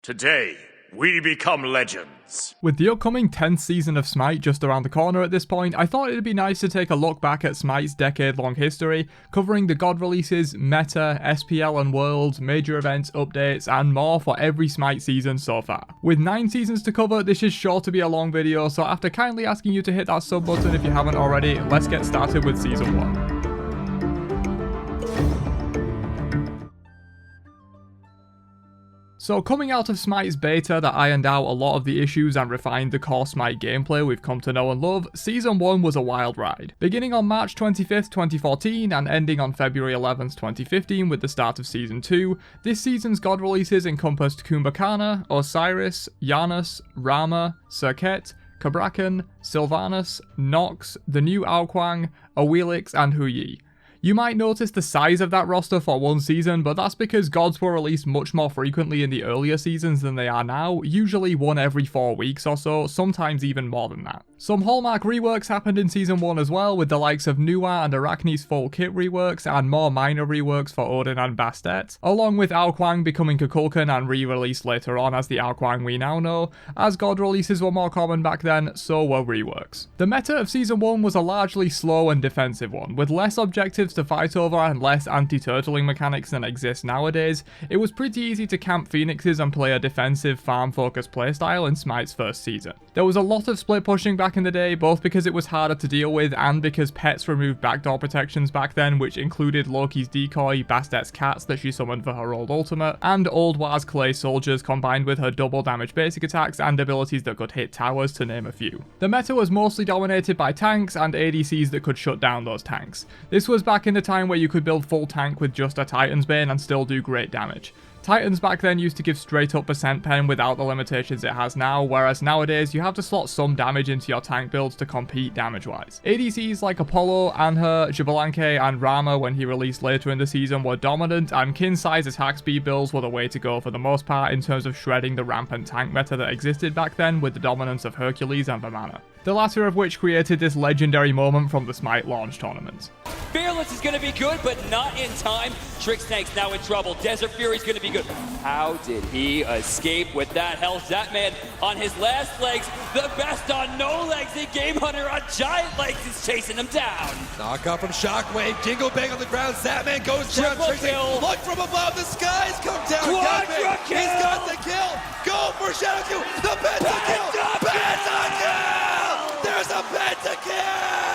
Today, we become legends. With the upcoming 10th season of Smite just around the corner at this point, I thought it'd be nice to take a look back at Smite's decade-long history, covering the God releases, meta, SPL and worlds, major events, updates, and more for every Smite season so far. With 9 seasons to cover, this is sure to be a long video, so after kindly asking you to hit that sub button if you haven't already, let's get started with Season 1. So coming out of Smite's beta that ironed out a lot of the issues and refined the core Smite gameplay we've come to know and love, Season 1 was a wild ride. Beginning on March 25th, 2014 and ending on February 11th, 2015 with the start of Season 2, this season's God releases encompassed Kumbhakarna, Osiris, Janus, Rama, Serket, Kabrakan, Sylvanas, Nox, the new Aokwang, Awilix and Huyi. You might notice the size of that roster for one season, but that's because gods were released much more frequently in the earlier seasons than they are now, usually one every 4 weeks or so, sometimes even more than that. Some hallmark reworks happened in Season 1 as well, with the likes of Nuwa and Arachne's full kit reworks, and more minor reworks for Odin and Bastet, along with Aokwang becoming Kukulkan and re-released later on as the Aokwang we now know. As god releases were more common back then, so were reworks. The meta of Season 1 was a largely slow and defensive one, with less objectives to fight over and less anti-turtling mechanics than exist nowadays. It was pretty easy to camp phoenixes and play a defensive farm-focused playstyle in Smite's first season. There was a lot of split pushing back in the day, both because it was harder to deal with and because pets removed backdoor protections back then, which included Loki's decoy, Bastet's cats that she summoned for her old ultimate, and Old War's clay soldiers combined with her double damage basic attacks and abilities that could hit towers, to name a few. The meta was mostly dominated by tanks and ADCs that could shut down those tanks. This was back in the time where you could build full tank with just a Titan's Bane and still do great damage. Titans back then used to give straight up percent pen without the limitations it has now, whereas nowadays you have to slot some damage into your tank builds to compete damage wise. ADCs like Apollo, Anhur, Xbalanque and Rama when he released later in the season were dominant, and kin size attack speed builds were the way to go for the most part in terms of shredding the rampant tank meta that existed back then with the dominance of Hercules and Vamana. The latter of which created this legendary moment from the Smite launch tournament. Fearless is going to be good, but not in time. Trick Snake's now in trouble. Desert Fury's going to be good. How did he escape with that health? That man on his last legs, the best on no legs. The Game Hunter on giant legs is chasing him down. Knock off from Shockwave. Jingle bang on the ground. Zatman goes down. Triple kill. Look from above. The skies come down. Quadra kill. He's got the kill. Go for Shadow Q. The pentakill. Pentakill. There's a pentakill.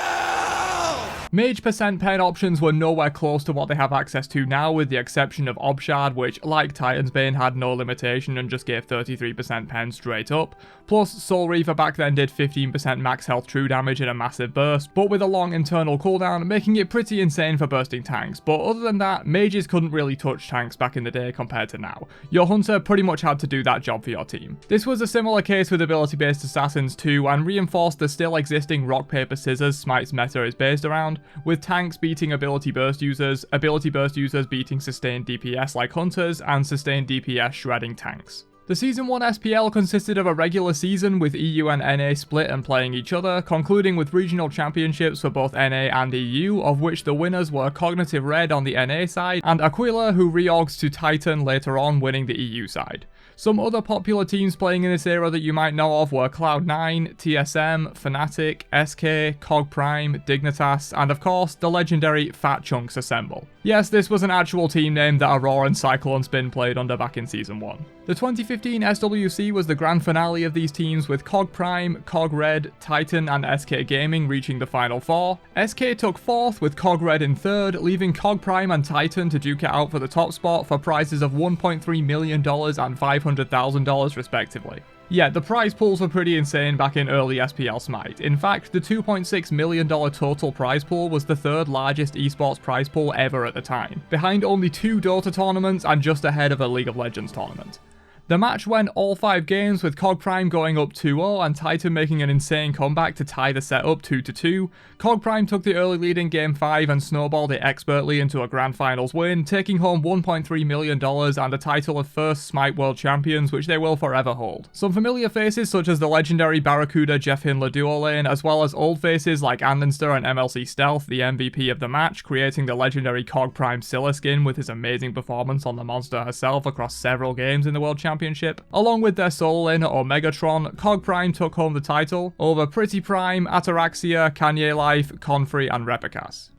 Mage percent pen options were nowhere close to what they have access to now, with the exception of Obshard, which, like Titan's Bane, had no limitation and just gave 33% pen straight up. Plus, Soul Reaver back then did 15% max health true damage in a massive burst, but with a long internal cooldown, making it pretty insane for bursting tanks. But other than that, mages couldn't really touch tanks back in the day compared to now. Your hunter pretty much had to do that job for your team. This was a similar case with ability-based assassins too, and reinforced the still existing rock paper scissors Smite's meta is based around, with tanks beating ability burst users beating sustained DPS like hunters, and sustained DPS shredding tanks. The Season 1 SPL consisted of a regular season with EU and NA split and playing each other, concluding with regional championships for both NA and EU, of which the winners were Cognitive Red on the NA side, and Aquila, who reorgs to Titan later on, winning the EU side. Some other popular teams playing in this era that you might know of were Cloud9, TSM, Fnatic, SK, Cog Prime, Dignitas, and of course, the legendary Fat Chunks Assemble. Yes, this was an actual team name that Aurora and Cyclone Spin played under back in Season 1. The 2015 SWC was the grand finale of these teams, with Cog Prime, Cog Red, Titan, and SK Gaming reaching the final 4. SK took 4th, with Cog Red in 3rd, leaving Cog Prime and Titan to duke it out for the top spot for prizes of $1.3 million and $500,000 respectively. Yeah, the prize pools were pretty insane back in early SPL Smite. In fact, the $2.6 million total prize pool was the 3rd largest esports prize pool ever at the time, behind only 2 Dota tournaments and just ahead of a League of Legends tournament. The match went all 5 games, with Cog Prime going up 2-0 and Titan making an insane comeback to tie the set up 2-2. Cog Prime took the early lead in Game 5 and snowballed it expertly into a Grand Finals win, taking home $1.3 million and a title of first Smite World Champions, which they will forever hold. Some familiar faces such as the legendary Barracuda Jeff Hindler duo lane, as well as old faces like Andenster and MLC Stealth, the MVP of the match, creating the legendary Cog Prime Scylla skin with his amazing performance on the monster herself across several games in the World Championship. Championship. Along with their solo laner Omegatron, Cog Prime took home the title over Pretty Prime, Ataraxia, Kanye Life, Confrey and Repicas.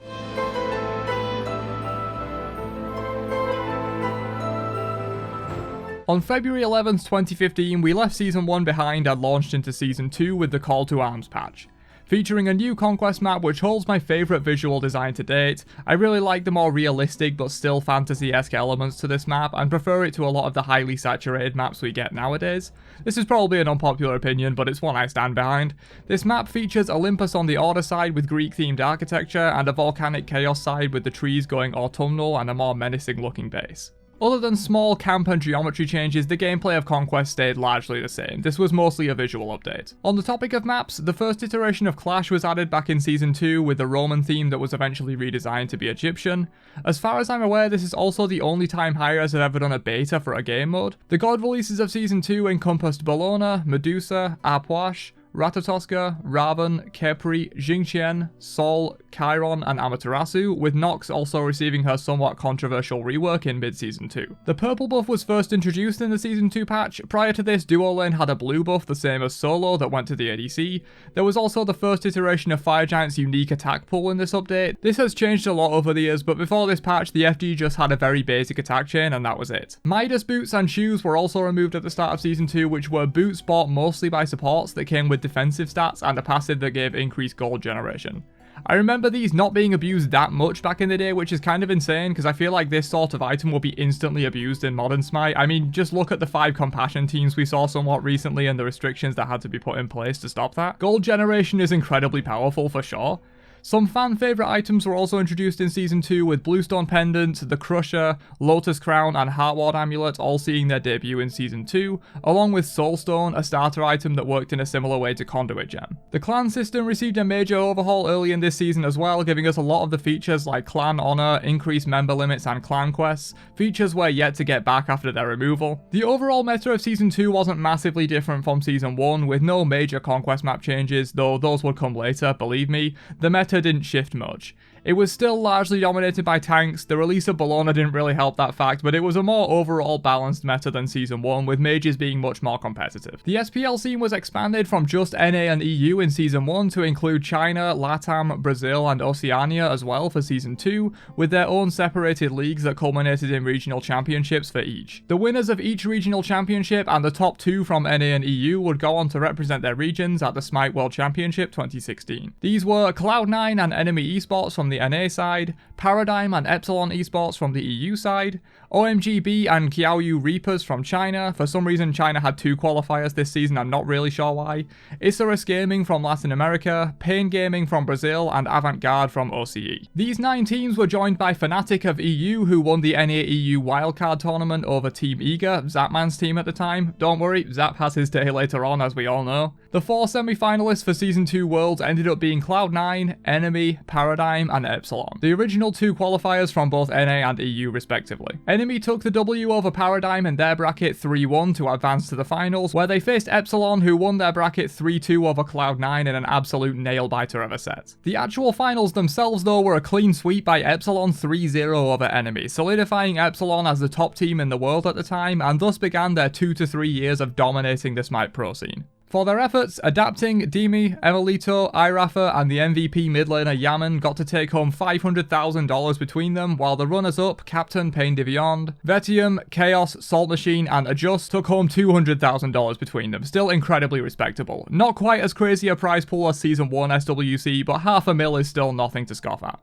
On February 11th, 2015, we left Season 1 behind and launched into Season 2 with the Call to Arms patch. Featuring a new Conquest map which holds my favourite visual design to date. I really like the more realistic but still fantasy-esque elements to this map and prefer it to a lot of the highly saturated maps we get nowadays. This is probably an unpopular opinion, but it's one I stand behind. This map features Olympus on the Order side with Greek-themed architecture and a volcanic Chaos side with the trees going autumnal and a more menacing looking base. Other than small camp and geometry changes, the gameplay of Conquest stayed largely the same. This was mostly a visual update. On the topic of maps, the first iteration of Clash was added back in Season 2 with the Roman theme that was eventually redesigned to be Egyptian. As far as I'm aware, this is also the only time Hi-Rez have ever done a beta for a game mode. The God releases of Season 2 encompassed Bellona, Medusa, Apwash, Ratatoska, Raven, Khepri, Jingqian, Sol, Chiron, and Amaterasu, with Nox also receiving her somewhat controversial rework in mid-Season 2. The purple buff was first introduced in the Season 2 patch. Prior to this, duo lane had a blue buff, the same as Solo, that went to the ADC. There was also the first iteration of Fire Giant's unique attack pool in this update. This has changed a lot over the years, but before this patch, the FD just had a very basic attack chain, and that was it. Midas boots and shoes were also removed at the start of Season 2, which were boots bought mostly by supports that came with defensive stats and a passive that gave increased gold generation. I remember these not being abused that much back in the day, which is kind of insane because I feel like this sort of item will be instantly abused in modern Smite. I mean, just look at the 5 compassion teams we saw somewhat recently and the restrictions that had to be put in place to stop that. Gold generation is incredibly powerful for sure. Some fan favourite items were also introduced in Season 2 with Bluestone Pendant, the Crusher, Lotus Crown and Heartward Amulet all seeing their debut in Season 2, along with Soulstone, a starter item that worked in a similar way to Conduit Gem. The clan system received a major overhaul early in this season as well, giving us a lot of the features like clan honour, increased member limits and clan quests. Features were yet to get back after their removal. The overall meta of Season 2 wasn't massively different from Season 1, with no major conquest map changes, though those would come later, believe me. The meta didn't shift much. It was still largely dominated by tanks. The release of Bellona didn't really help that fact, but it was a more overall balanced meta than Season 1, with mages being much more competitive. The SPL scene was expanded from just NA and EU in Season 1 to include China, LATAM, Brazil and Oceania as well for Season 2, with their own separated leagues that culminated in regional championships for each. The winners of each regional championship and the top 2 from NA and EU would go on to represent their regions at the Smite World Championship 2016. These were Cloud9 and Enemy Esports from the NA side, Paradigm and Epsilon Esports from the EU side, OMGB and Kiaoyu Reapers from China. For some reason China had 2 qualifiers this season, I'm not really sure why. Isurus Gaming from Latin America, Pain Gaming from Brazil and Avant-Garde from OCE. These 9 teams were joined by Fnatic of EU, who won the NA EU wildcard tournament over Team Eager, Zapman's team at the time. Don't worry, Zap has his day later on, as we all know. The 4 semi-finalists for Season 2 Worlds ended up being Cloud9, Enemy, Paradigm and Epsilon. The original 2 qualifiers from both NA and EU respectively. Enemy took the W over Paradigm in their bracket 3-1 to advance to the finals, where they faced Epsilon, who won their bracket 3-2 over Cloud9 in an absolute nail-biter of a set. The actual finals themselves though were a clean sweep by Epsilon 3-0 over Enemy, solidifying Epsilon as the top team in the world at the time, and thus began their 2 to 3 years of dominating the Smite Pro scene. For their efforts, Adapting, Dimi, Emelito, Irafa and the MVP mid laner Yaman got to take home $500,000 between them, while the runners-up, Captain, Pain Beyond, Vetium, Chaos, Salt Machine and Adjust took home $200,000 between them, still incredibly respectable. Not quite as crazy a prize pool as Season 1 SWC, but $500,000 is still nothing to scoff at.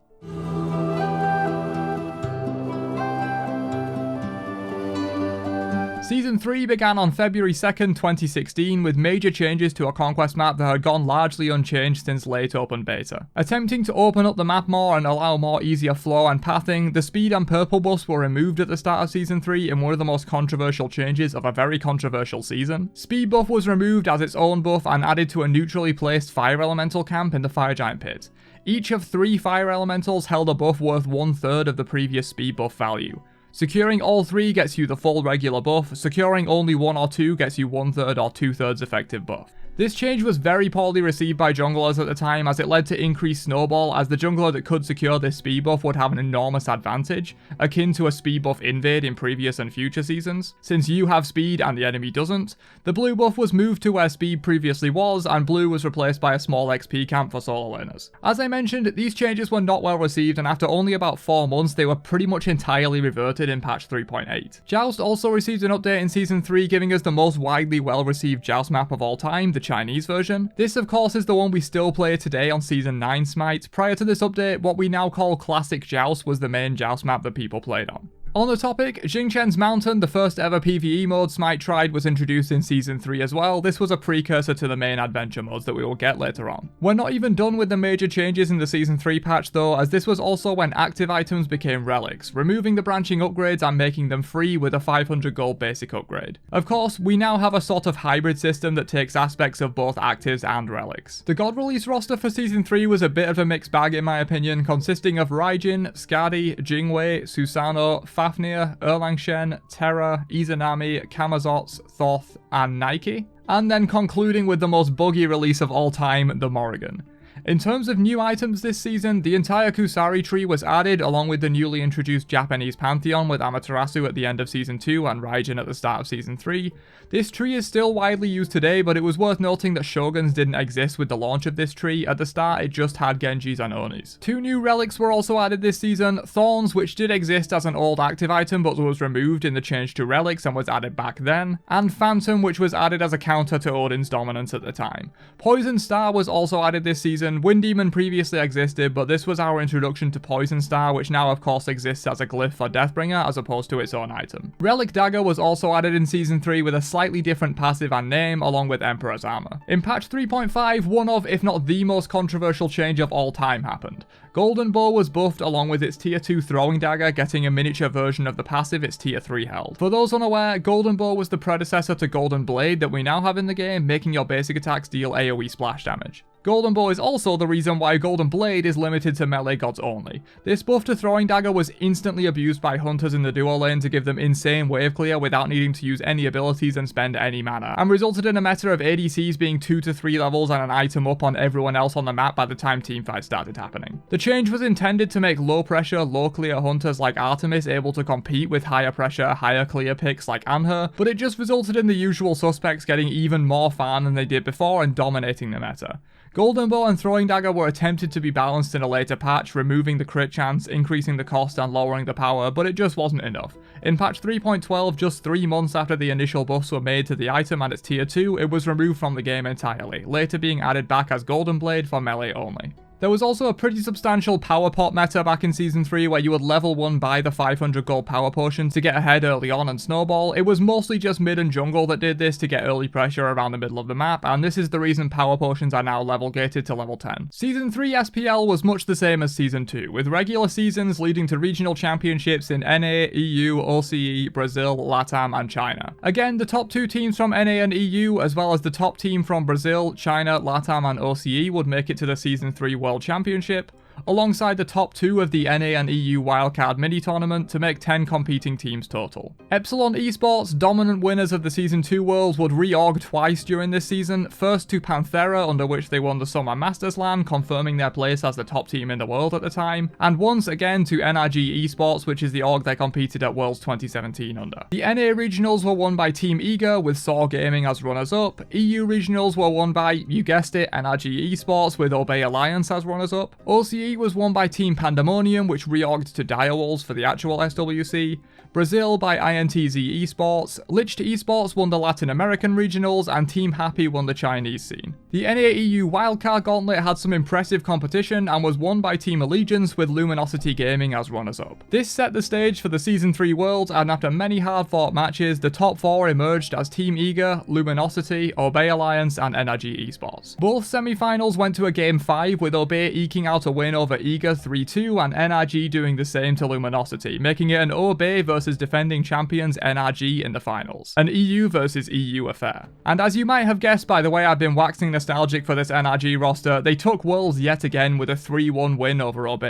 Season 3 began on February 2nd, 2016 with major changes to a conquest map that had gone largely unchanged since late open beta. Attempting to open up the map more and allow more easier flow and pathing, the speed and purple buffs were removed at the start of Season 3 in one of the most controversial changes of a very controversial season. Speed buff was removed as its own buff and added to a neutrally placed fire elemental camp in the Fire Giant pit. Each of 3 fire elementals held a buff worth 1/3 of the previous speed buff value. Securing all 3 gets you the full regular buff, securing only 1 or 2 gets you 1/3 or 2/3 effective buff. This change was very poorly received by junglers at the time, as it led to increased snowball, as the jungler that could secure this speed buff would have an enormous advantage, akin to a speed buff invade in previous and future seasons. Since you have speed and the enemy doesn't, the blue buff was moved to where speed previously was, and blue was replaced by a small XP camp for solo laners. As I mentioned, these changes were not well received, and after only about 4 months they were pretty much entirely reverted in patch 3.8. Joust also received an update in Season 3, giving us the most widely well received Joust map of all time, the Chinese version. This of course is the one we still play today on Season 9 Smite. Prior to this update, what we now call Classic Joust was the main Joust map that people played on. On the topic, Jingchen's Mountain, the first ever PvE mode Smite tried, was introduced in Season 3 as well. This was a precursor to the main adventure modes that we will get later on. We're not even done with the major changes in the Season 3 patch though, as this was also when active items became relics, removing the branching upgrades and making them free with a 500 gold basic upgrade. Of course, we now have a sort of hybrid system that takes aspects of both actives and relics. The God release roster for Season 3 was a bit of a mixed bag in my opinion, consisting of Raijin, Skadi, Jingwei, Susanoo, Fafnir, Erlangshen, Terra, Izanami, Kamazots, Thoth, and Nike, and then concluding with the most buggy release of all time, the Morrigan. In terms of new items this season, the entire Kusari tree was added, along with the newly introduced Japanese Pantheon with Amaterasu at the end of Season 2 and Raijin at the start of Season 3. This tree is still widely used today, but it was worth noting that Shoguns didn't exist with the launch of this tree. At the start, it just had Genjis and Onis. 2 new relics were also added this season: Thorns, which did exist as an old active item but was removed in the change to relics and was added back then, and Phantom, which was added as a counter to Odin's dominance at the time. Poison Star was also added this season. Wind Demon previously existed, but this was our introduction to Poison Star, which now of course exists as a glyph for Deathbringer as opposed to its own item. Relic Dagger was also added in Season 3 with a slightly different passive and name, along with Emperor's Armor. In patch 3.5, one of, if not the most controversial change of all time happened. Golden Bow was buffed along with its tier 2 throwing dagger, getting a miniature version of the passive its tier 3 held. For those unaware, Golden Bow was the predecessor to Golden Blade that we now have in the game, making your basic attacks deal AoE splash damage. Golden Bow is also the reason why Golden Blade is limited to melee gods only. This buff to throwing dagger was instantly abused by hunters in the duo lane to give them insane wave clear without needing to use any abilities and spend any mana, and resulted in a meta of ADCs being 2 to 3 levels and an item up on everyone else on the map by the time teamfights started happening. The change was intended to make low pressure, low clear hunters like Artemis able to compete with higher pressure, higher clear picks like Anhur, but it just resulted in the usual suspects getting even more farm than they did before and dominating the meta. Golden Bow and Throwing Dagger were attempted to be balanced in a later patch, removing the crit chance, increasing the cost and lowering the power, but it just wasn't enough. In patch 3.12, just 3 months after the initial buffs were made to the item and its tier 2, it was removed from the game entirely, later being added back as Golden Blade for melee only. There was also a pretty substantial power pot meta back in Season 3 where you would level 1 buy the 500 gold power potion to get ahead early on and snowball. It was mostly just mid and jungle that did this to get early pressure around the middle of the map, and this is the reason power potions are now level gated to level 10. Season 3 SPL was much the same as Season 2, with regular seasons leading to regional championships in NA, EU, OCE, Brazil, LATAM and China. Again, the top 2 teams from NA and EU, as well as the top team from Brazil, China, LATAM and OCE would make it to the Season 3 World Championship, alongside the top 2 of the NA and EU wildcard mini-tournament to make 10 competing teams total. Epsilon Esports, dominant winners of the Season 2 Worlds, would reorg twice during this season, first to Panthera, under which they won the Summer Masters LAN, confirming their place as the top team in the world at the time, and once again to NRG Esports, which is the org they competed at Worlds 2017 under. The NA regionals were won by Team Eager, with Saw Gaming as runners-up. EU regionals were won by, you guessed it, NRG Esports, with Obey Alliance as runners-up. OCE was won by Team Pandemonium, which reorged to Direwolves for the actual SWC. Brazil by INTZ Esports, Licht Esports won the Latin American regionals, and Team Happy won the Chinese scene. The NAEU Wildcard Gauntlet had some impressive competition and was won by Team Allegiance with Luminosity Gaming as runners-up. This set the stage for the Season 3 Worlds, and after many hard-fought matches, the top 4 emerged as Team Eager, Luminosity, Obey Alliance and NRG Esports. Both semi-finals went to a Game 5, with Obey eking out a win over over Eager 3-2 and NRG doing the same to Luminosity, making it an OB versus defending champions NRG in the finals. An EU versus EU affair. And as you might have guessed by the way I've been waxing nostalgic for this NRG roster, they took Worlds yet again with a 3-1 win over OB,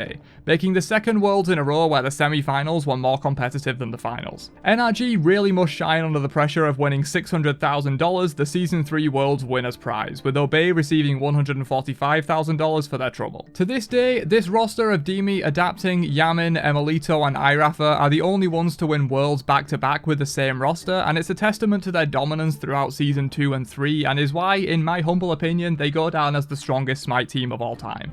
making the second Worlds in a row where the semi-finals were more competitive than the finals. NRG really must shine under the pressure of winning $600,000, the Season 3 Worlds winner's prize, with OB receiving $145,000 for their trouble. To this day, this roster of Demi, Adapting, Yamin, Emilito and Irafa are the only ones to win Worlds back-to-back with the same roster, and it's a testament to their dominance throughout Season 2 and 3, and is why, in my humble opinion, they go down as the strongest Smite team of all time.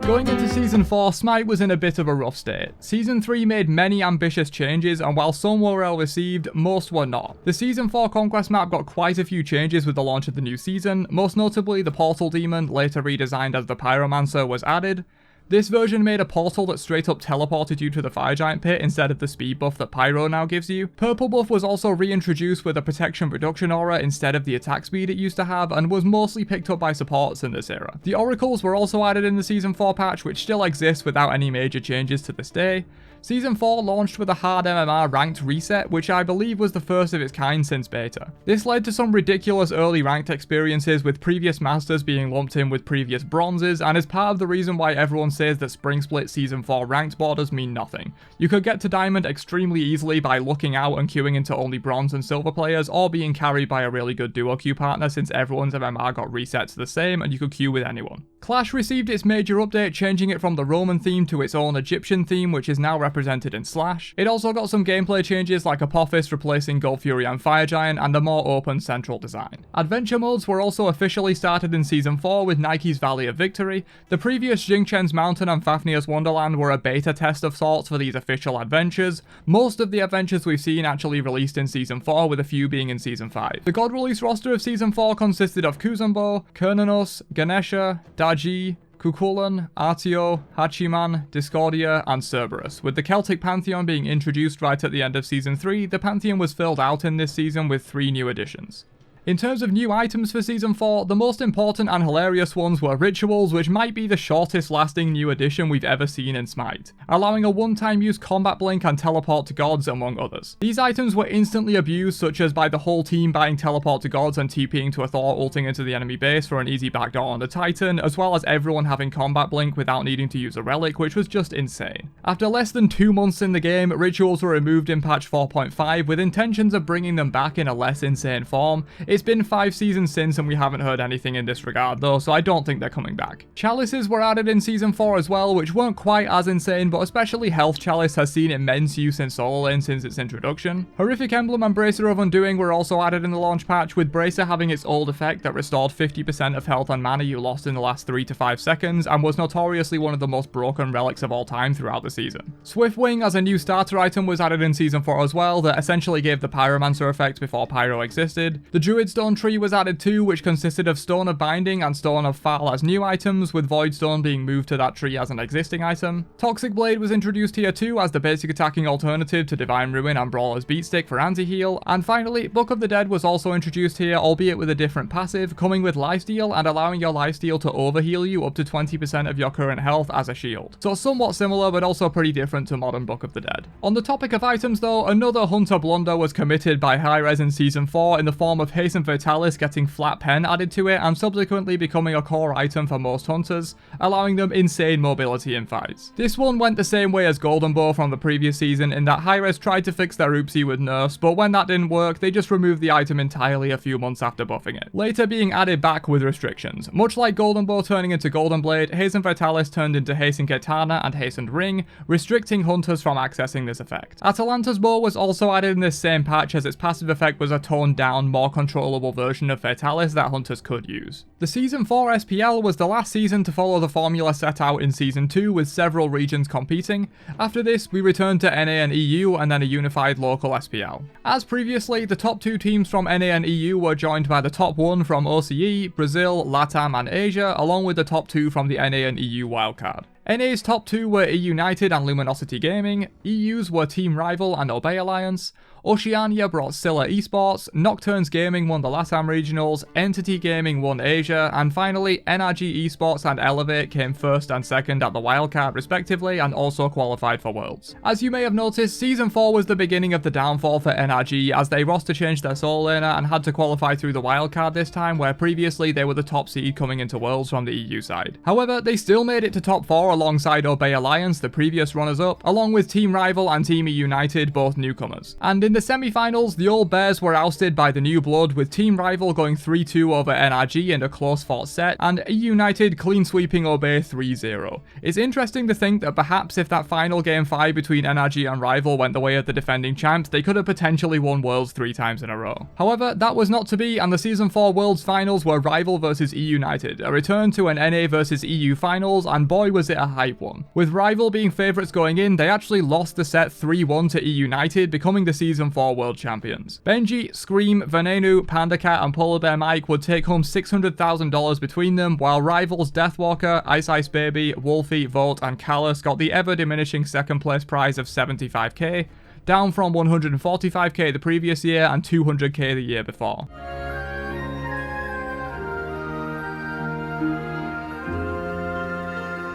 Going into Season 4, Smite was in a bit of a rough state. Season 3 made many ambitious changes, and while some were well received, most were not. The Season 4 Conquest map got quite a few changes with the launch of the new season, most notably the Portal Demon, later redesigned as the Pyromancer, was added. This version made a portal that straight up teleported you to the Fire Giant pit instead of the speed buff that Pyro now gives you. Purple buff was also reintroduced with a protection reduction aura instead of the attack speed it used to have, and was mostly picked up by supports in this era. The oracles were also added in the Season 4 patch, which still exists without any major changes to this day. Season 4 launched with a hard MMR ranked reset, which I believe was the first of its kind since beta. This led to some ridiculous early ranked experiences, with previous masters being lumped in with previous bronzes, and is part of the reason why everyone says that Spring Split Season 4 ranked borders mean nothing. You could get to Diamond extremely easily by looking out and queuing into only bronze and silver players, or being carried by a really good duo queue partner, since everyone's MMR got reset to the same and you could queue with anyone. Clash received its major update, changing it from the Roman theme to its own Egyptian theme, which is now represented in Slash. It also got some gameplay changes like Apophis replacing Gold Fury and Fire Giant, and a more open central design. Adventure modes were also officially started in Season 4 with Nike's Valley of Victory. The previous Jingchen's Mountain and Fafnir's Wonderland were a beta test of sorts for these official adventures. Most of the adventures we've seen actually released in Season 4, with a few being in Season 5. The God release roster of Season 4 consisted of Kuzumbo, Kernanos, Ganesha, Daji, Kukulkan, Artio, Hachiman, Discordia, and Cerberus. With the Celtic Pantheon being introduced right at the end of Season 3, the Pantheon was filled out in this season with 3 new additions. In terms of new items for Season 4, the most important and hilarious ones were Rituals, which might be the shortest lasting new addition we've ever seen in Smite, allowing a one-time use combat blink and teleport to gods, among others. These items were instantly abused, such as by the whole team buying teleport to gods and TPing to a Thor ulting into the enemy base for an easy backdoor on the Titan, as well as everyone having combat blink without needing to use a relic, which was just insane. After less than 2 months in the game, Rituals were removed in patch 4.5 with intentions of bringing them back in a less insane form. It's been 5 seasons since and we haven't heard anything in this regard though, so I don't think they're coming back. Chalices were added in Season 4 as well, which weren't quite as insane, but especially Health Chalice has seen immense use in solo lane since its introduction. Horrific Emblem and Bracer of Undoing were also added in the launch patch, with Bracer having its old effect that restored 50% of health and mana you lost in the last 3 to 5 seconds, and was notoriously one of the most broken relics of all time throughout the season. Swift Wing as a new starter item was added in Season 4 as well, that essentially gave the Pyromancer effect before Pyro existed. The Druid Stone tree was added too, which consisted of Stone of Binding and Stone of Fall as new items, with Void Stone being moved to that tree as an existing item. Toxic Blade was introduced here too as the basic attacking alternative to Divine Ruin and Brawler's Beatstick for anti-heal, and finally Book of the Dead was also introduced here, albeit with a different passive, coming with lifesteal and allowing your lifesteal to overheal you up to 20% of your current health as a shield. So somewhat similar but also pretty different to modern Book of the Dead. On the topic of items though, another Hunter blunder was committed by Hi-Rez in Season 4 in the form of Hasten Fatalis getting Flat Pen added to it and subsequently becoming a core item for most hunters, allowing them insane mobility in fights. This one went the same way as Golden Bow from the previous season, in that Hi-Rez tried to fix their oopsie with nerfs, but when that didn't work, they just removed the item entirely a few months after buffing it, later being added back with restrictions. Much like Golden Bow turning into Golden Blade, Hasten Fatalis turned into Hasten Katana and Hastened Ring, restricting hunters from accessing this effect. Atalanta's Bow was also added in this same patch, as its passive effect was a toned down, more controllable version of Fatalis that hunters could use. The Season 4 SPL was the last season to follow the formula set out in Season 2, with several regions competing. After this, we returned to NA and EU and then a unified local SPL. As previously, the top 2 teams from NA and EU were joined by the top 1 from OCE, Brazil, LATAM and Asia, along with the top 2 from the NA and EU wildcard. NA's top 2 were E-United and Luminosity Gaming, EU's were Team Rival and Obey Alliance, Oceania brought Scylla Esports, Nocturnes Gaming won the LATAM Regionals, Entity Gaming won Asia, and finally NRG Esports and Elevate came first and second at the wildcard respectively and also qualified for Worlds. As you may have noticed, Season 4 was the beginning of the downfall for NRG as they roster changed their solo laner and had to qualify through the wildcard this time, where previously they were the top seed coming into Worlds from the EU side. However, they still made it to top 4 alongside Obey Alliance, the previous runners-up, along with Team Rival and Team E-United, both newcomers. And in the semi-finals, the Old Bears were ousted by the New Blood, with Team Rival going 3-2 over NRG in a close fought set, and E-United clean sweeping Obey 3-0. It's interesting to think that perhaps if that final Game 5 between NRG and Rival went the way of the defending champs, they could have potentially won Worlds 3 times in a row. However, that was not to be, and the Season 4 Worlds finals were Rival vs E-United, a return to an NA vs EU finals, and boy was it a hype one. With Rival being favourites going in, they actually lost the set 3-1 to E-United, becoming the Season 4 World Champions. Benji, Scream, Venenu, Panda Cat and Polar Bear Mike would take home $600,000 between them, while Rivals Deathwalker, Ice Ice Baby, Wolfie, Volt and Callus got the ever diminishing second place prize of $75k, down from $145k the previous year and $200k the year before.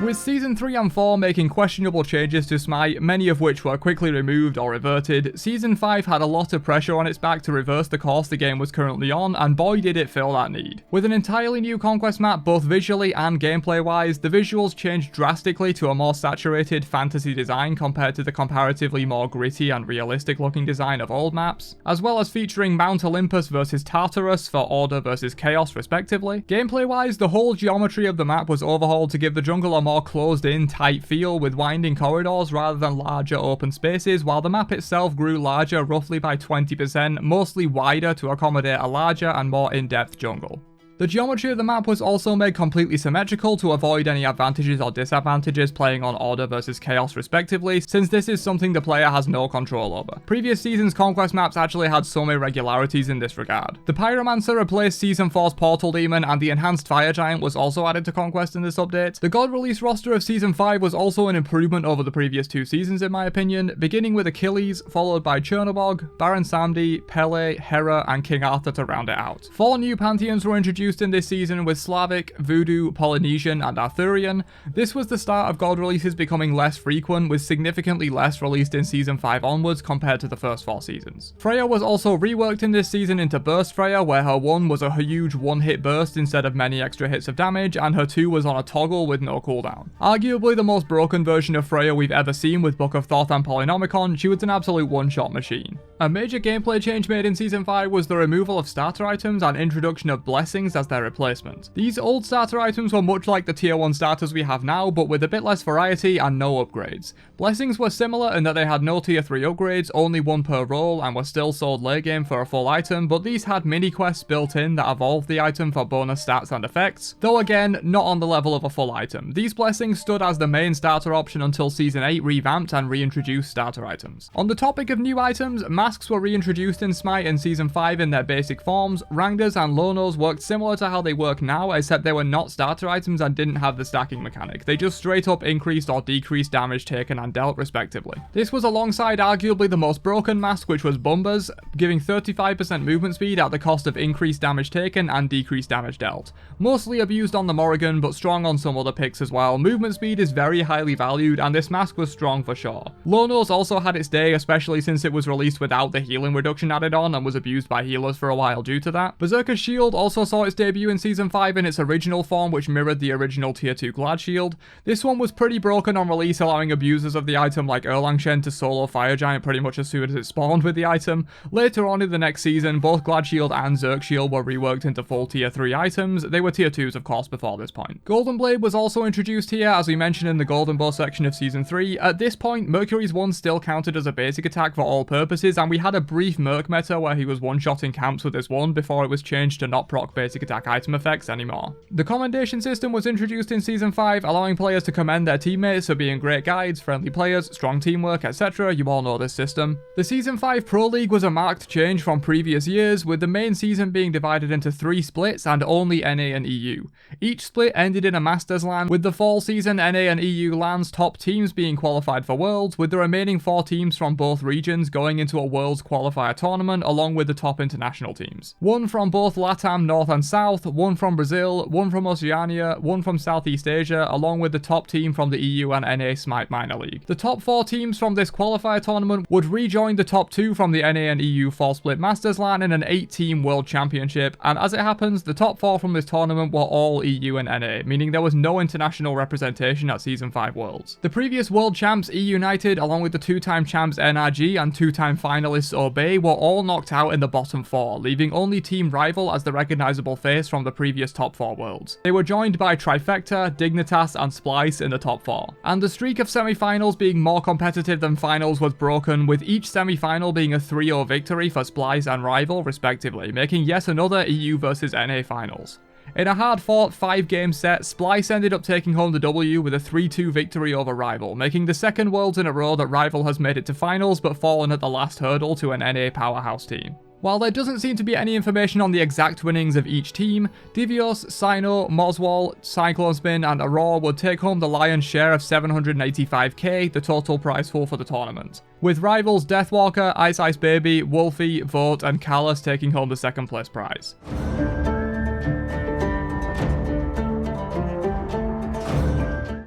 With Season 3 and 4 making questionable changes to Smite, many of which were quickly removed or reverted, Season 5 had a lot of pressure on its back to reverse the course the game was currently on, and boy did it fill that need. With an entirely new Conquest map both visually and gameplay wise, the visuals changed drastically to a more saturated fantasy design compared to the comparatively more gritty and realistic looking design of old maps, as well as featuring Mount Olympus versus Tartarus for Order versus Chaos respectively. Gameplay wise, the whole geometry of the map was overhauled to give the jungle a more closed-in, tight feel with winding corridors rather than larger open spaces, while the map itself grew larger roughly by 20%, mostly wider to accommodate a larger and more in-depth jungle. The geometry of the map was also made completely symmetrical to avoid any advantages or disadvantages playing on Order versus Chaos respectively, since this is something the player has no control over. Previous seasons' Conquest maps actually had some irregularities in this regard. The Pyromancer replaced Season 4's Portal Demon, and the enhanced Fire Giant was also added to Conquest in this update. The God release roster of Season 5 was also an improvement over the previous 2 seasons in my opinion, beginning with Achilles, followed by Chernobog, Baron Samedi, Pele, Hera and King Arthur to round it out. 4 new Pantheons were introduced in this season with Slavic, Voodoo, Polynesian and Arthurian. This was the start of God releases becoming less frequent, with significantly less released in Season 5 onwards compared to the first 4 seasons. Freya was also reworked in this season into Burst Freya, where her 1 was a huge one-hit burst instead of many extra hits of damage, and her 2 was on a toggle with no cooldown. Arguably the most broken version of Freya we've ever seen with Book of Thoth and Polynomicon, she was an absolute one-shot machine. A major gameplay change made in Season 5 was the removal of starter items and introduction of blessings as their replacement. These old starter items were much like the tier 1 starters we have now, but with a bit less variety and no upgrades. Blessings were similar in that they had no tier 3 upgrades, only 1 per role, and were still sold late game for a full item, but these had mini quests built in that evolved the item for bonus stats and effects, though again, not on the level of a full item. These blessings stood as the main starter option until Season 8 revamped and reintroduced starter items. On the topic of new items, masks were reintroduced in Smite in Season 5 in their basic forms. Rangdas and Lonos worked similar to how they work now, except they were not starter items and didn't have the stacking mechanic. They just straight up increased or decreased damage taken and dealt respectively. This was alongside arguably the most broken mask, which was Bumbas, giving 35% movement speed at the cost of increased damage taken and decreased damage dealt. Mostly abused on the Morrigan, but strong on some other picks as well. Movement speed is very highly valued, and this mask was strong for sure. Lonos also had its day, especially since it was released without the healing reduction added on and was abused by healers for a while due to that. Berserker's Shield also saw its debut in Season 5 in its original form, which mirrored the original tier 2 Glad Shield. This one was pretty broken on release, allowing abusers of the item like Erlangshen to solo Fire Giant pretty much as soon as it spawned with the item. Later on in the next season, both Glad Shield and Zerk Shield were reworked into full tier 3 items. They were tier 2s of course before this point. Golden Blade was also introduced here, as we mentioned in the Golden Bow section of Season 3. At this point, Mercury's 1 still counted as a basic attack for all purposes, and we had a brief Merc meta where he was one-shotting camps with his 1 before it was changed to not proc basic basic attack item effects anymore. The commendation system was introduced in Season 5, allowing players to commend their teammates for being great guides, friendly players, strong teamwork, etc. You all know this system. The Season 5 Pro League was a marked change from previous years, with the main season being divided into 3 splits and only NA and EU. Each split ended in a Masters LAN, with the fall season NA and EU LAN's top teams being qualified for Worlds, with the remaining 4 teams from both regions going into a Worlds qualifier tournament along with the top international teams. 1 from both LATAM North and South, 1 from Brazil, 1 from Oceania, 1 from Southeast Asia, along with the top team from the EU and NA Smite Minor League. The top 4 teams from this qualifier tournament would rejoin the top 2 from the NA and EU 4-split Masters LAN in an 8-team World Championship, and as it happens, the top 4 from this tournament were all EU and NA, meaning there was no international representation at Season 5 Worlds. The previous World Champs E United, along with the 2-time champs NRG and 2-time finalists Obey, were all knocked out in the bottom 4, leaving only Team Rival as the recognisable face from the previous top 4 Worlds. They were joined by Trifecta, Dignitas and Splice in the top 4. And the streak of semi-finals being more competitive than finals was broken, with each semi-final being a 3-0 victory for Splice and Rival respectively, making yet another EU versus NA finals. In a hard-fought 5-game set, Splice ended up taking home the W with a 3-2 victory over Rival, making the second Worlds in a row that Rival has made it to finals but fallen at the last hurdle to an NA powerhouse team. While there doesn't seem to be any information on the exact winnings of each team, Divios, Sino, Moswal, Cyclone Spin and Aurora would take home the lion's share of 785k, the total prize pool for the tournament, with rivals Deathwalker, Ice Ice Baby, Wolfie, Vote and Callus taking home the second place prize.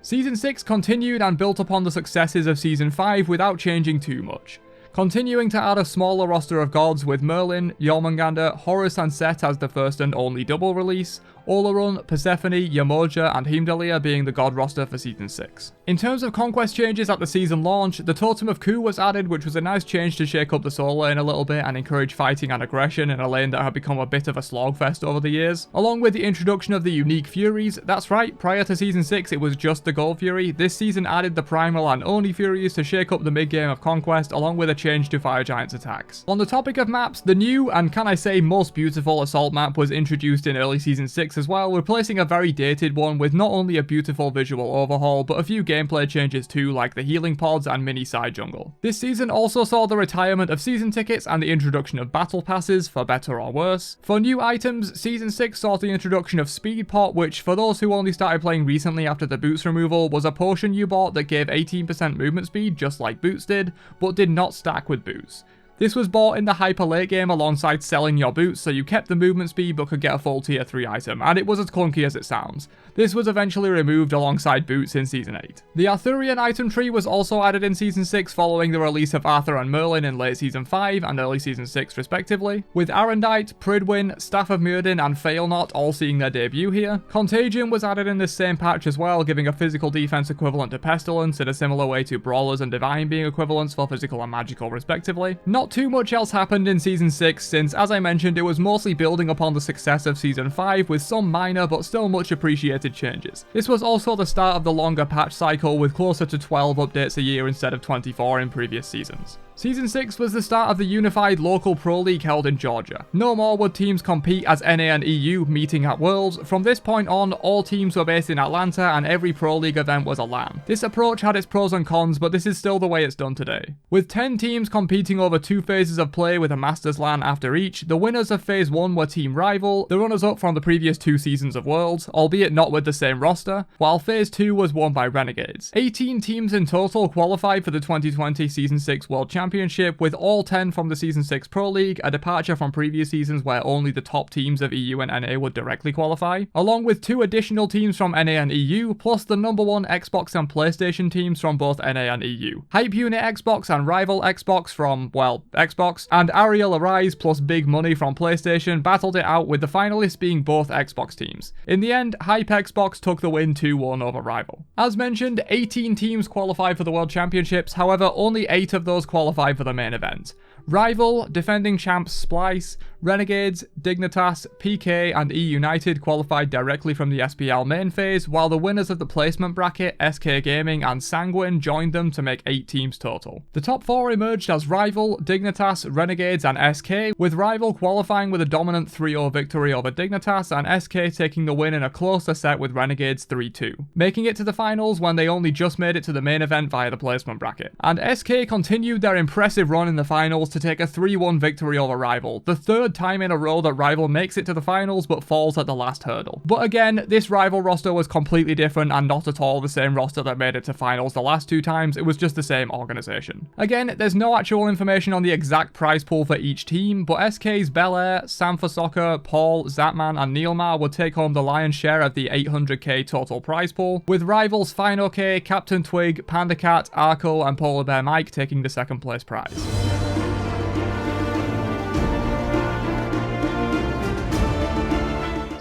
Season 6 continued and built upon the successes of Season 5 without changing too much, continuing to add a smaller roster of gods with Merlin, Jormungandr, Horus and Set as the first and only double release, Olarun, Persephone, Yamoja and Heimdallr being the god roster for Season 6. In terms of conquest changes at the season launch, the Totem of Ku was added, which was a nice change to shake up the solo lane a little bit and encourage fighting and aggression in a lane that had become a bit of a slogfest over the years. Along with the introduction of the unique Furies, that's right, prior to Season 6 it was just the Gold Fury, this season added the Primal and Oni Furies to shake up the mid-game of Conquest, along with a change to Fire Giant's attacks. On the topic of maps, the new, and can I say most beautiful Assault map was introduced in early Season 6 as well, replacing a very dated one with not only a beautiful visual overhaul, but a few gameplay changes too, like the healing pods and mini side jungle. This season also saw the retirement of season tickets and the introduction of battle passes, for better or worse. For new items, Season 6 saw the introduction of Speed Pot, which for those who only started playing recently after the boots removal, was a potion you bought that gave 18% movement speed just like boots did, but did not stack with boots. This was bought in the hyper late game alongside selling your boots, so you kept the movement speed but could get a full tier 3 item, and it was as clunky as it sounds. This was eventually removed alongside boots in Season 8. The Arthurian item tree was also added in Season 6 following the release of Arthur and Merlin in late Season 5 and early Season 6 respectively, with Arendite, Pridwin, Staff of Muradin and Failnot all seeing their debut here. Contagion was added in this same patch as well, giving a physical defense equivalent to Pestilence in a similar way to Brawlers and Divine being equivalents for physical and magical respectively. Not too much else happened in Season 6 since, as I mentioned, it was mostly building upon the success of Season 5 with some minor but still much appreciated changes. This was also the start of the longer patch cycle with closer to 12 updates a year instead of 24 in previous seasons. Season 6 was the start of the unified local pro league held in Georgia. No more would teams compete as NA and EU meeting at Worlds. From this point on, all teams were based in Atlanta and every pro league event was a LAN. This approach had its pros and cons, but this is still the way it's done today. With 10 teams competing over 2 phases of play with a Masters LAN after each, the winners of Phase 1 were Team Rival, the runners-up from the previous 2 seasons of Worlds, albeit not with the same roster, while Phase 2 was won by Renegades. 18 teams in total qualified for the 2020 Season 6 World Championship, with all 10 from the Season 6 Pro League, a departure from previous seasons where only the top teams of EU and NA would directly qualify, along with 2 additional teams from NA and EU, plus the #1 Xbox and PlayStation teams from both NA and EU. Hype Unit Xbox and Rival Xbox from, well, Xbox, and Ariel Arise plus Big Money from PlayStation battled it out, with the finalists being both Xbox teams. In the end, Hype Xbox took the win 2-1 over Rival. As mentioned, 18 teams qualified for the World Championships, however only 8 of those qualified for the main event. Rival, defending champs Splice, Renegades, Dignitas, PK, and E United qualified directly from the SPL main phase, while the winners of the placement bracket, SK Gaming and Sanguine, joined them to make 8 teams total. The top 4 emerged as Rival, Dignitas, Renegades, and SK, with Rival qualifying with a dominant 3-0 victory over Dignitas, and SK taking the win in a closer set with Renegades 3-2, making it to the finals when they only just made it to the main event via the placement bracket. And SK continued their impressive run in the finals to take a 3-1 victory over Rival, the 3rd time in a row that Rival makes it to the finals but falls at the last hurdle. But again, this Rival roster was completely different and not at all the same roster that made it to finals the last 2 times, it was just the same organization. Again, there's no actual information on the exact prize pool for each team, but SK's Belair, Sam for Soccer, Paul, Zapman, and Neilmar would take home the lion's share of the 800k total prize pool, with Rivals Final K, Captain Twig, Panda Cat, Arco, and Polar Bear Mike taking the 2nd place prize.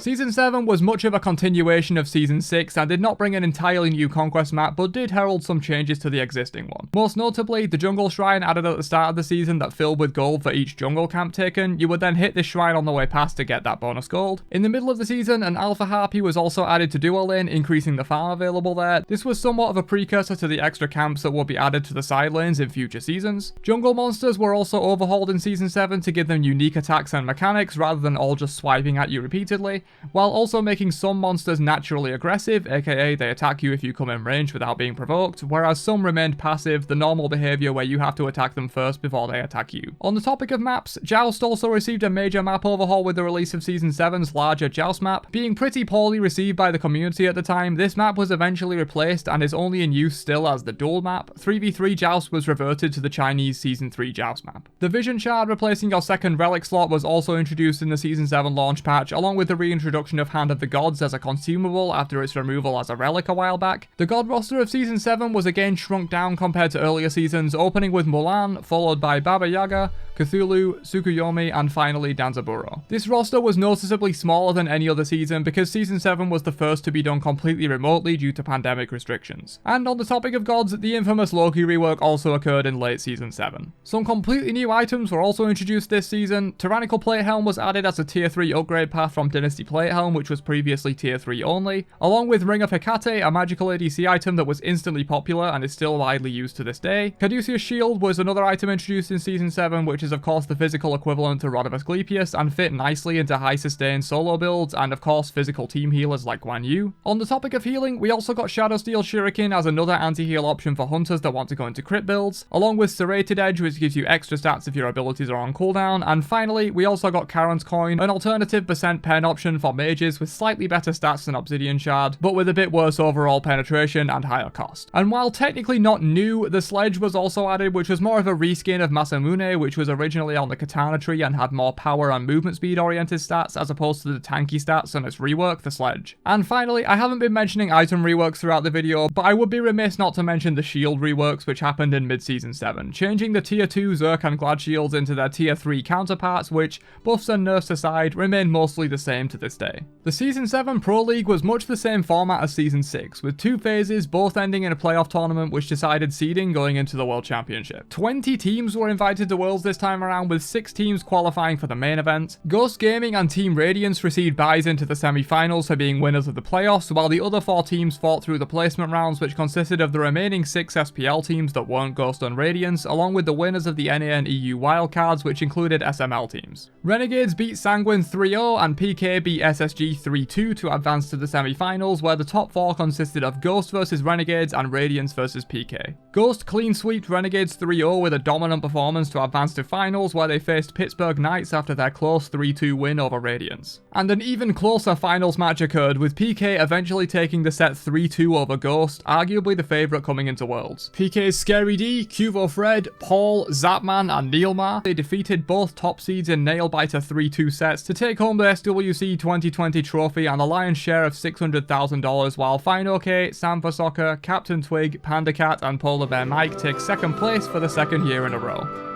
Season 7 was much of a continuation of Season 6 and did not bring an entirely new conquest map, but did herald some changes to the existing one. Most notably, the jungle shrine added at the start of the season that filled with gold for each jungle camp taken. You would then hit this shrine on the way past to get that bonus gold. In the middle of the season, an alpha harpy was also added to duo lane, increasing the farm available there. This was somewhat of a precursor to the extra camps that will be added to the side lanes in future seasons. Jungle monsters were also overhauled in Season 7 to give them unique attacks and mechanics rather than all just swiping at you repeatedly, while also making some monsters naturally aggressive, aka they attack you if you come in range without being provoked, whereas some remained passive, the normal behaviour where you have to attack them first before they attack you. On the topic of maps, Joust also received a major map overhaul with the release of Season 7's larger Joust map. Being pretty poorly received by the community at the time, this map was eventually replaced and is only in use still as the dual map. 3v3 Joust was reverted to the Chinese Season 3 Joust map. The Vision Shard replacing your 2nd relic slot was also introduced in the Season 7 launch patch, along with the reintroduction of Hand of the Gods as a consumable after its removal as a relic a while back. The God roster of Season 7 was again shrunk down compared to earlier seasons, opening with Mulan, followed by Baba Yaga, Cthulhu, Tsukuyomi, and finally Danzaburo. This roster was noticeably smaller than any other season because Season 7 was the first to be done completely remotely due to pandemic restrictions. And on the topic of gods, the infamous Loki rework also occurred in late Season 7. Some completely new items were also introduced this season. Tyrannical Platehelm was added as a Tier 3 upgrade path from Dynasty Platehelm, which was previously Tier 3 only, along with Ring of Hecate, a magical ADC item that was instantly popular and is still widely used to this day. Caduceus Shield was another item introduced in Season 7, which is of course the physical equivalent to Rod of Asclepius and fit nicely into high sustain solo builds and of course physical team healers like Guan Yu. On the topic of healing, we also got Shadowsteel Shuriken as another anti-heal option for hunters that want to go into crit builds, along with Serrated Edge, which gives you extra stats if your abilities are on cooldown, and finally we also got Charon's Coin, an alternative percent pen option for mages with slightly better stats than Obsidian Shard, but with a bit worse overall penetration and higher cost. And while technically not new, the Sledge was also added, which was more of a reskin of Masamune, which was originally on the Katana tree and had more power and movement speed oriented stats as opposed to the tanky stats on its rework, the Sledge. And finally, I haven't been mentioning item reworks throughout the video, but I would be remiss not to mention the shield reworks which happened in mid-season 7, changing the tier 2 Zerk and Glad shields into their tier 3 counterparts, which, buffs and nerfs aside, remain mostly the same to this day. The Season 7 Pro League was much the same format as Season 6, with 2 phases, both ending in a playoff tournament which decided seeding going into the World Championship. 20 teams were invited to Worlds this time around, with 6 teams qualifying for the main event. Ghost Gaming and Team Radiance received byes into the semi-finals for being winners of the playoffs, while the other 4 teams fought through the placement rounds, which consisted of the remaining 6 SPL teams that weren't Ghost and Radiance, along with the winners of the NA and EU wildcards, which included SML teams. Renegades beat Sanguine 3-0 and PK beat SSG 3-2 to advance to the semi-finals, where the top 4 consisted of Ghost versus Renegades and Radiance versus PK. Ghost clean sweeped Renegades 3-0 with a dominant performance to advance to finals, where they faced Pittsburgh Knights after their close 3-2 win over Radiance. And an even closer finals match occurred, with PK eventually taking the set 3-2 over Ghost, arguably the favourite coming into Worlds. PK's Scary D, Cuvo Fred, Paul, Zapman and Neilmar, they defeated both top seeds in Nailbiter 3-2 sets to take home the SWC 2020 trophy and a lion's share of $600,000, while Fine Sam for Soccer, Captain Twig, Panda Cat and Polar Bear Mike take second place for the 2nd year in a row.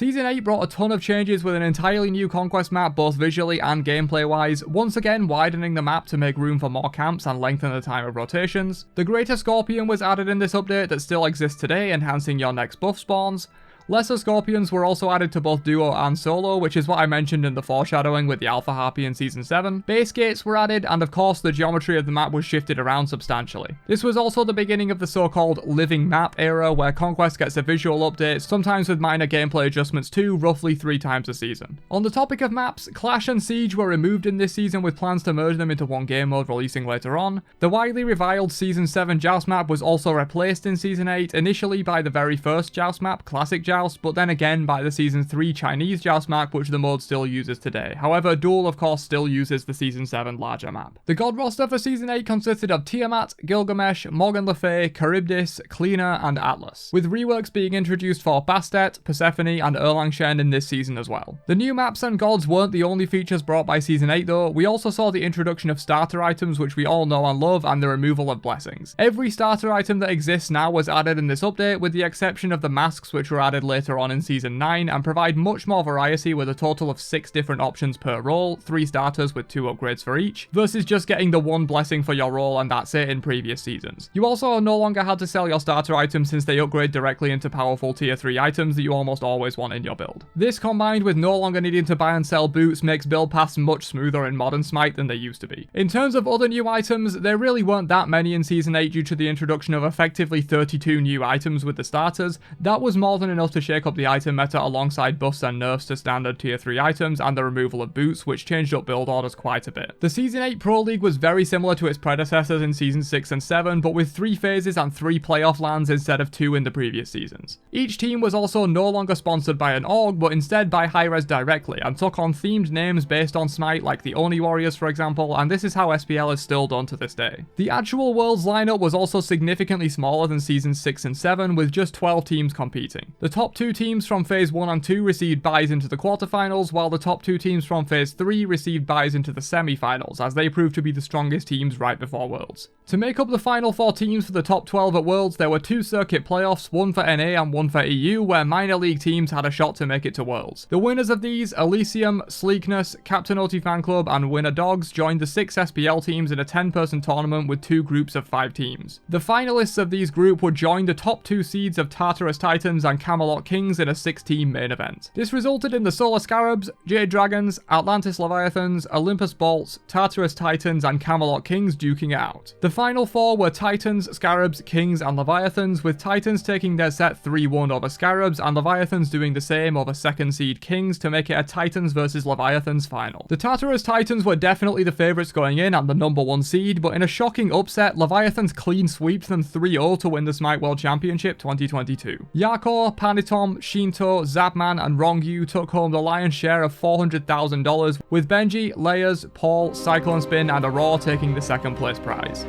Season 8 brought a ton of changes with an entirely new Conquest map both visually and gameplay wise, once again widening the map to make room for more camps and lengthen the time of rotations. The Greater Scorpion was added in this update that still exists today, enhancing your next buff spawns. Lesser Scorpions were also added to both duo and solo, which is what I mentioned in the foreshadowing with the Alpha Harpy in Season 7. Base gates were added, and of course the geometry of the map was shifted around substantially. This was also the beginning of the so-called living map era, where Conquest gets a visual update, sometimes with minor gameplay adjustments too, roughly 3 times a season. On the topic of maps, Clash and Siege were removed in this season with plans to merge them into one game mode releasing later on. The widely reviled Season 7 Joust map was also replaced in Season 8, initially by the very first Joust map, Classic Joust, but then again by the Season 3 Chinese Joust map, which the mode still uses today. However, Duel of course still uses the Season 7 larger map. The god roster for Season 8 consisted of Tiamat, Gilgamesh, Morgan Le Fay, Charybdis, Cleaner, and Atlas, with reworks being introduced for Bastet, Persephone, and Erlang Shen in this season as well. The new maps and gods weren't the only features brought by Season 8 though. We also saw the introduction of starter items, which we all know and love, and the removal of blessings. Every starter item that exists now was added in this update, with the exception of the masks, which were added later on in Season 9 and provide much more variety with a total of 6 different options per role, 3 starters with 2 upgrades for each, versus just getting the 1 blessing for your role and that's it in previous seasons. You also no longer had to sell your starter items since they upgrade directly into powerful tier 3 items that you almost always want in your build. This combined with no longer needing to buy and sell boots makes build paths much smoother in modern Smite than they used to be. In terms of other new items, there really weren't that many in Season 8 due to the introduction of effectively 32 new items with the starters. That was more than enough to shake up the item meta alongside buffs and nerfs to standard tier 3 items and the removal of boots, which changed up build orders quite a bit. The Season 8 Pro League was very similar to its predecessors in Season 6 and 7, but with 3 phases and 3 playoff lands instead of 2 in the previous seasons. Each team was also no longer sponsored by an org, but instead by Hi-Rez directly, and took on themed names based on Smite, like the Oni Warriors for example, and this is how SPL is still done to this day. The actual Worlds lineup was also significantly smaller than Seasons 6 and 7, with just 12 teams competing. The top 2 teams from Phase 1 and 2 received byes into the quarterfinals, while the top 2 teams from Phase 3 received byes into the semi-finals, as they proved to be the strongest teams right before Worlds. To make up the final 4 teams for the top 12 at Worlds, there were 2 circuit playoffs, one for NA and one for EU, where minor league teams had a shot to make it to Worlds. The winners of these, Elysium, Sleekness, Captain OT Fan Club, and Winner Dogs, joined the 6 SPL teams in a 10-person tournament with 2 groups of 5 teams. The finalists of these groups would join the top 2 seeds of Tartarus Titans and Camelot Kings in a 6-team main event. This resulted in the Solar Scarabs, Jade Dragons, Atlantis Leviathans, Olympus Bolts, Tartarus Titans, and Camelot Kings duking it out. The final 4 were Titans, Scarabs, Kings, and Leviathans, with Titans taking their set 3-1 over Scarabs, and Leviathans doing the same over 2nd seed Kings to make it a Titans versus Leviathans final. The Tartarus Titans were definitely the favourites going in and the number 1 seed, but in a shocking upset, Leviathans clean sweeped them 3-0 to win the Smite World Championship 2022. Yakor, Panitom, Shinto, Zapman, and Rongyu took home the lion's share of $400,000, with Benji, Layers, Paul, Cyclone Spin, and Aurora taking the 2nd place prize.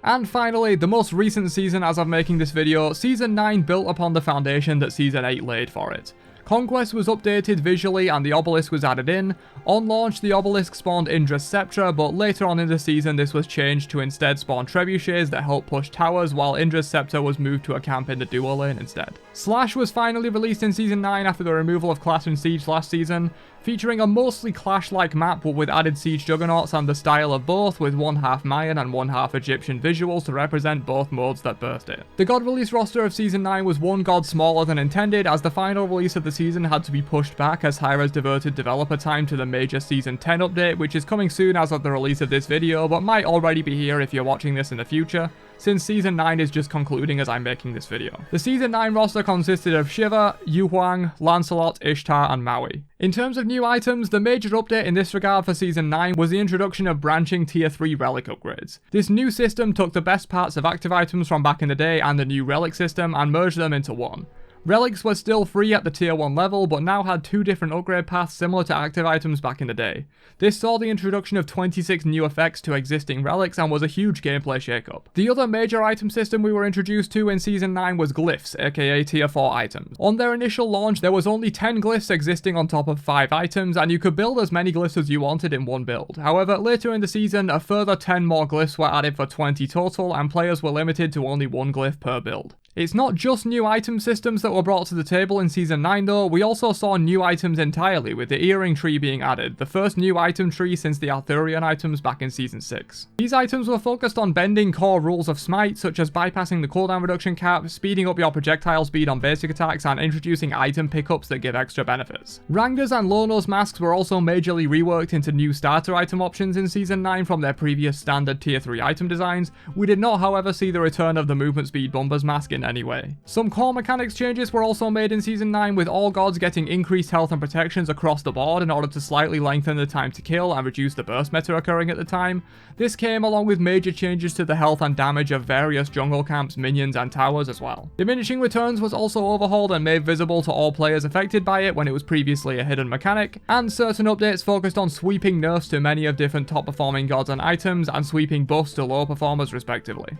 And finally, the most recent season as of making this video, Season 9 built upon the foundation that Season 8 laid for it. Conquest was updated visually and the obelisk was added in. On launch, the obelisk spawned Indra's Sceptre, but later on in the season this was changed to instead spawn trebuchets that help push towers, while Indra's Sceptre was moved to a camp in the duo lane instead. Slash was finally released in Season 9 after the removal of Clash and Siege last season, featuring a mostly Clash-like map but with added Siege Juggernauts and the style of both, with one half Mayan and one half Egyptian visuals to represent both modes that burst it. The god release roster of Season 9 was one god smaller than intended, as the final release of the season had to be pushed back as Hi-Rez diverted developer time to the major Season 10 update, which is coming soon as of the release of this video, but might already be here if you're watching this in the future, since Season 9 is just concluding as I'm making this video. The Season 9 roster consisted of Shiva, Yu Huang, Lancelot, Ishtar, and Maui. In terms of new items, the major update in this regard for Season 9 was the introduction of branching Tier 3 relic upgrades. This new system took the best parts of active items from back in the day and the new relic system and merged them into one. Relics were still free at the tier 1 level, but now had 2 different upgrade paths similar to active items back in the day. This saw the introduction of 26 new effects to existing relics and was a huge gameplay shakeup. The other major item system we were introduced to in Season 9 was glyphs, aka tier 4 items. On their initial launch, there was only 10 glyphs existing on top of 5 items, and you could build as many glyphs as you wanted in one build. However, later in the season, a further 10 more glyphs were added for 20 total, and players were limited to only 1 glyph per build. It's not just new item systems that were brought to the table in Season 9 though, we also saw new items entirely, with the earring tree being added, the first new item tree since the Arthurian items back in Season 6. These items were focused on bending core rules of Smite, such as bypassing the cooldown reduction cap, speeding up your projectile speed on basic attacks, and introducing item pickups that give extra benefits. Rangers and low-nose masks were also majorly reworked into new starter item options in Season 9 from their previous standard tier 3 item designs. We did not however see the return of the movement speed bombers mask in any way. Some core mechanics changes were also made in Season 9, with all gods getting increased health and protections across the board in order to slightly lengthen the time to kill and reduce the burst meta occurring at the time. This came along with major changes to the health and damage of various jungle camps, minions, and towers as well. Diminishing returns was also overhauled and made visible to all players affected by it when it was previously a hidden mechanic, and certain updates focused on sweeping nerfs to many of different top performing gods and items, and sweeping buffs to low performers respectively.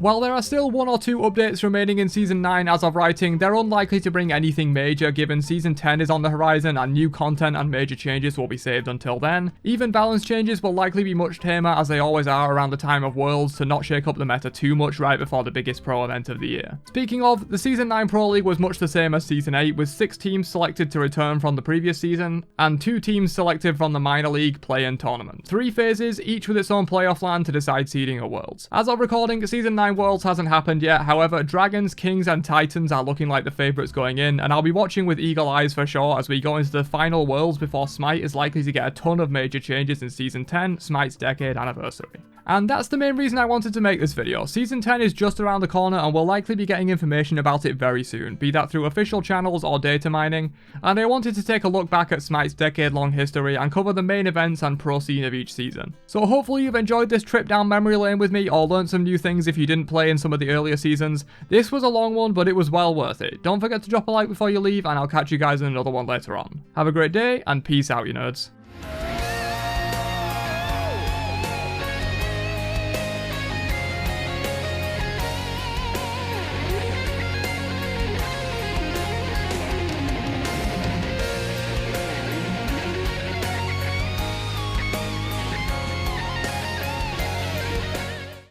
While there are still 1 or 2 updates remaining in Season 9 as of writing, they're unlikely to bring anything major given Season 10 is on the horizon and new content and major changes will be saved until then. Even balance changes will likely be much tamer as they always are around the time of Worlds to not shake up the meta too much right before the biggest pro event of the year. Speaking of, the Season 9 Pro League was much the same as Season 8, with 6 teams selected to return from the previous season and 2 teams selected from the minor league play-in tournament. 3 phases, each with its own playoff land to decide seeding or Worlds. As of recording, Season 9 Worlds hasn't happened yet, however Dragons, Kings and Titans are looking like the favourites going in, and I'll be watching with eagle eyes for sure as we go into the final Worlds before Smite is likely to get a ton of major changes in Season 10, Smite's decade anniversary. And that's the main reason I wanted to make this video. Season 10 is just around the corner and we'll likely be getting information about it very soon, be that through official channels or data mining, and I wanted to take a look back at Smite's decade-long history and cover the main events and pro scene of each season. So hopefully you've enjoyed this trip down memory lane with me or learned some new things if you didn't play in some of the earlier seasons. This was a long one, but it was well worth it. Don't forget to drop a like before you leave, and I'll catch you guys in another one later on. Have a great day, and peace out, you nerds.